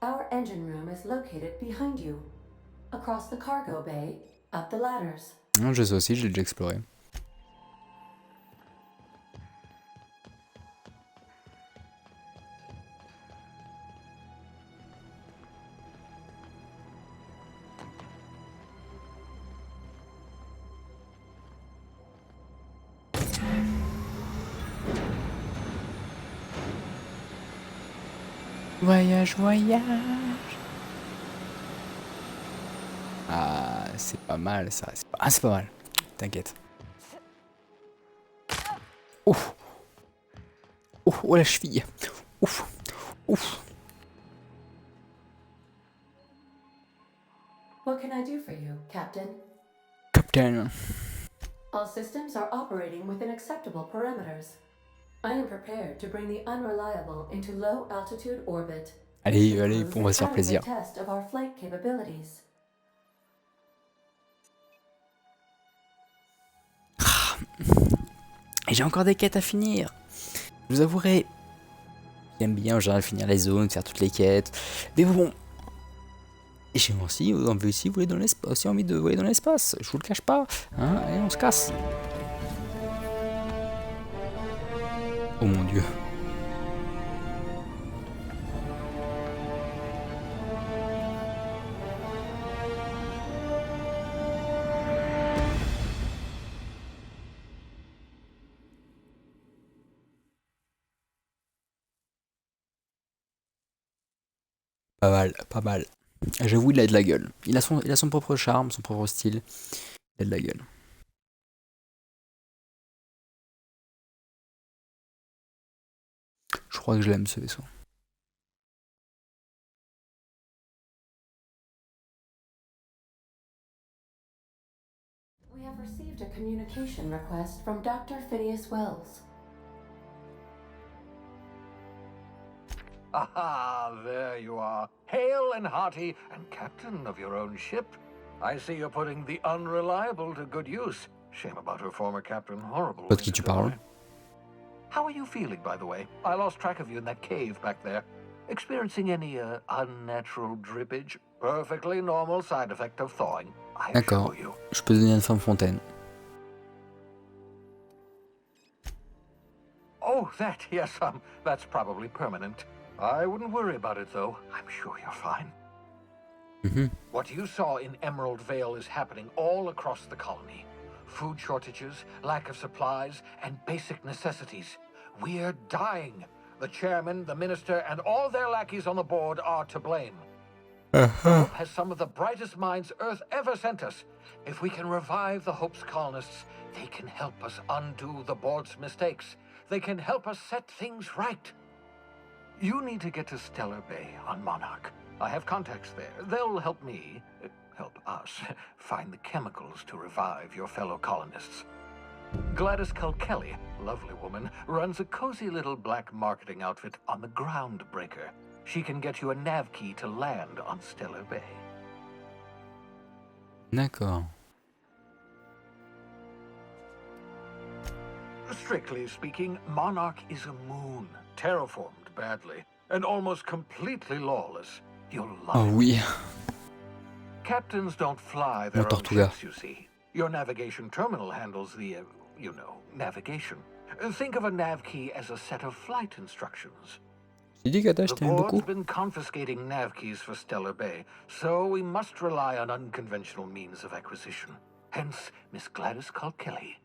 Our engine room is located behind you. Across the cargo bay, up the ladders. Non, je sais aussi, je l'ai déjà exploré. Voyage, voyage. Ah, c'est pas mal ça. Ah, c'est pas mal. T'inquiète. Ouf. Ouf, oh la cheville. Ouf. Ouf. What can I do for you, Captain? Captain. All systems are operating within acceptable parameters. I am prepared to bring the Unreliable into low altitude orbit. Allez, allez, on va se faire plaisir. Test of our flight capabilities. Et j'ai encore des quêtes à finir. Je vous avouerai, j'aime bien en général finir les zones, faire toutes les quêtes. Mais bon, j'ai aussi envie de voler dans l'espace. J'ai envie de voler dans l'espace. Je vous le cache pas. Hein, allez, on se casse. Oh mon dieu. Pas mal, pas mal. J'avoue, il a de la gueule. Il a son propre charme, son propre style. Il a de la gueule. Je crois que je l'aime ce vaisseau. have received a communication request from Dr. Phineas Wells. Aha, there you are. Hale and hearty and captain of your own ship. I see you're putting the unreliable to good use. Shame about her former captain. Horrible. Pas de qui tu parles. How are you feeling, by the way? I lost track of you in that cave back there. Experiencing any unnatural drippage? Perfectly normal side effect of thawing. D'accord. Je peux devenir une femme fontaine. Oh, that, yes, that's probably permanent. I wouldn't worry about it, though. I'm sure you're fine. What you saw in Emerald Vale is happening all across the colony. Food shortages, lack of supplies, and basic necessities. We're dying. The chairman, the minister, and all their lackeys on the board are to blame. Hope has some of the brightest minds Earth ever sent us. If we can revive the Hope's colonists, they can help us undo the board's mistakes. They can help us set things right. You need to get to Stellar Bay on Monarch. I have contacts there. They'll help me, help us, find the chemicals to revive your fellow colonists. Gladys Culkelly, lovely woman, runs a cozy little black marketing outfit on the Groundbreaker. She can get you a nav key to land on Stellar Bay. D'accord. Strictly speaking, Monarch is a moon, terraformed badly, and almost completely lawless. You'll love Oh it. oui. Captains don't fly their own ships, you see. Your navigation terminal handles the, navigation. Think of a nav key as a set of flight instructions. The board's been confiscating nav keys for Stellar Bay, so we must rely on unconventional means of acquisition. Hence, Miss Gladys Culkelly.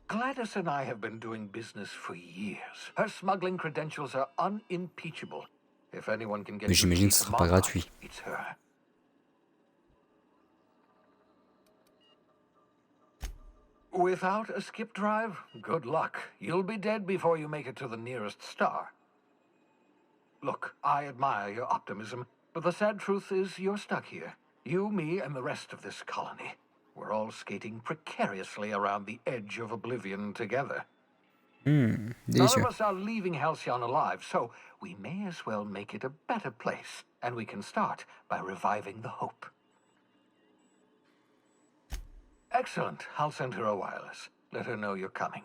Gladys and I have been doing business for years. Her smuggling credentials are unimpeachable. If anyone can get Mais j'imagine que ce sera pas gratuit. it's her. Without a skip drive, good luck. You'll be dead before you make it to the nearest star. Look, I admire your optimism, but the sad truth is you're stuck here. You, me, and the rest of this colony. We're all skating precariously around the edge of oblivion together. None of us are leaving Halcyon alive, so we may as well make it a better place, and we can start by reviving the Hope. Excellent. I'll send her a wireless. Let her know you're coming.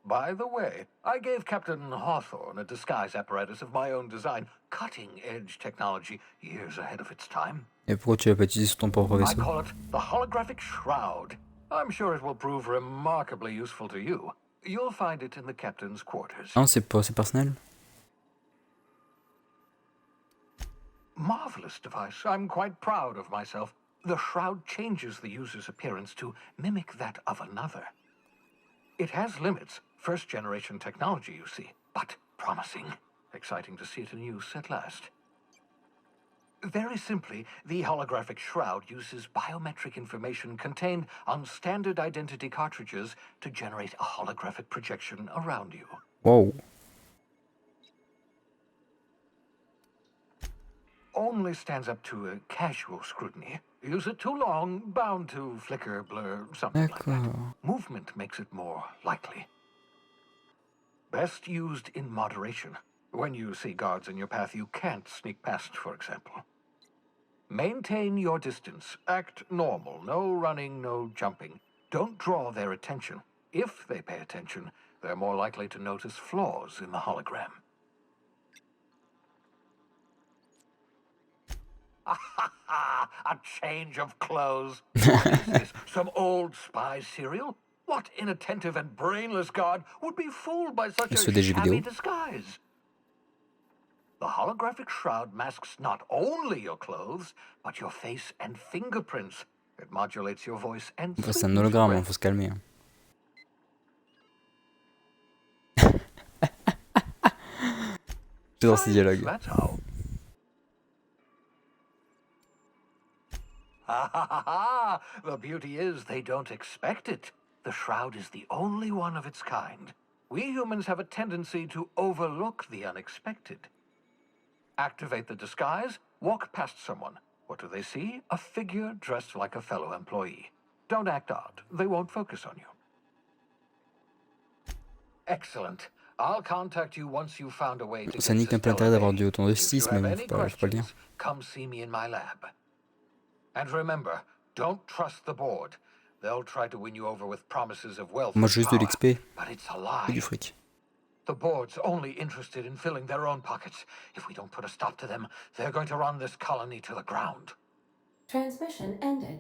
By the way, I gave Captain Hawthorne a disguise apparatus of my own design, cutting-edge technology, years ahead of its time. Et pourquoi tu l'as pas utilisé sur ton propre I vaisseau? call it the holographic shroud. I'm sure it will prove remarkably useful to you. You'll find it in the captain's quarters. Non, c'est personnel. Marvelous device. I'm quite proud of myself. The shroud changes the user's appearance to mimic that of another. It has limits. First-generation technology, you see, but promising. Exciting to see it in use at last. Very simply, the holographic shroud uses biometric information contained on standard identity cartridges to generate a holographic projection around you. Wow. Only stands up to a casual scrutiny. Use it too long, bound to flicker, blur, something like that. Movement makes it more likely. Best used in moderation. When you see guards in your path you can't sneak past, for example. Maintain your distance. Act normal. No running, no jumping. Don't draw their attention. If they pay attention, they're more likely to notice flaws in the hologram. A change of clothes. What is this? Some old spy serial? What inattentive and brainless guard would be fooled by such a shabby disguise? The holographic shroud masks not only your clothes, but your face and fingerprints. It modulates your voice and Enfin, c'est un hologramme, faut se calmer. J'adore ces dialogues. That's how. The beauty is they don't expect it. The shroud is the only one of its kind. We humans have a tendency to overlook the unexpected. Activate the disguise, Walk past someone. What do they see? A figure dressed like a fellow employee. Don't act odd. They won't focus on you. Excellent. I'll contact you once you've found a way to Ça nique un peu l'intérêt d'avoir du autant de 6, mais bon, faut pas le dire. Come see me in my lab. And remember, don't trust the board. They'll try to win you over with promises of wealth. Moi, juste de l'XP but it's a lie. et du fric. The board's only interested in filling their own pockets. If we don't put a stop to them, they're going to run this colony to the ground. Transmission ended.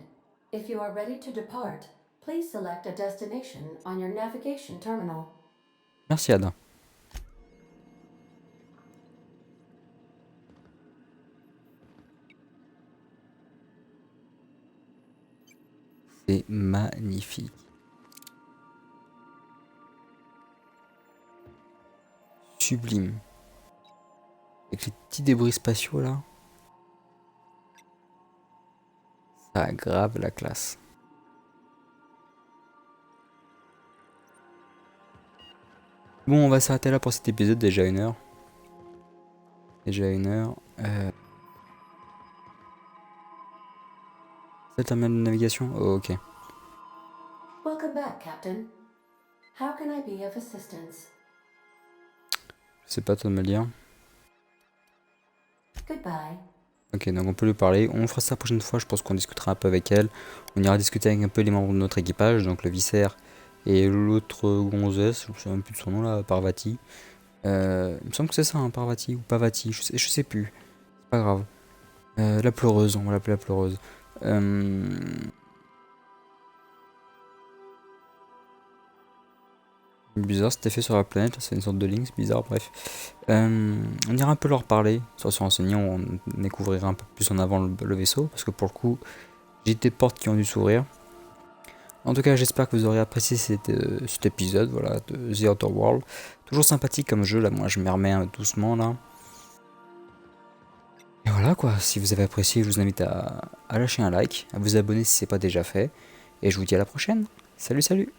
If you are ready to depart, please select a destination on your navigation terminal. Merci Ada. C'est magnifique. Sublime. Avec les petits débris spatiaux là. Ça aggrave la classe. Bon, on va s'arrêter là pour cet épisode, déjà 1 heure. Déjà 1 heure. C'est le terminal de navigation? Oh, ok. Welcome back, Captain. How can I be of assistance? Je sais pas, toi de me le dire. Goodbye. Ok, donc on peut lui parler. On fera ça la prochaine fois. Je pense qu'on discutera un peu avec elle. On ira discuter avec un peu les membres de notre équipage. Donc le Viscère et l'autre gonzesse. Je me souviens plus de son nom là, Parvati. Il me semble que c'est ça, hein, Parvati ou Pavati. Je sais plus. C'est pas grave. La pleureuse, on va l'appeler la pleureuse. Bizarre cet effet sur la planète, c'est une sorte de lynx, bizarre, bref. On ira un peu leur parler, soit se renseigner, on découvrira un peu plus en avant le vaisseau, parce que pour le coup, j'ai des portes qui ont dû s'ouvrir. En tout cas, j'espère que vous aurez apprécié cet épisode, voilà, de The Outer World. Toujours sympathique comme jeu, là, moi je m'y remets doucement, là. Et voilà quoi, si vous avez apprécié, je vous invite à lâcher un like, à vous abonner si ce n'est pas déjà fait, et je vous dis à la prochaine. Salut, salut!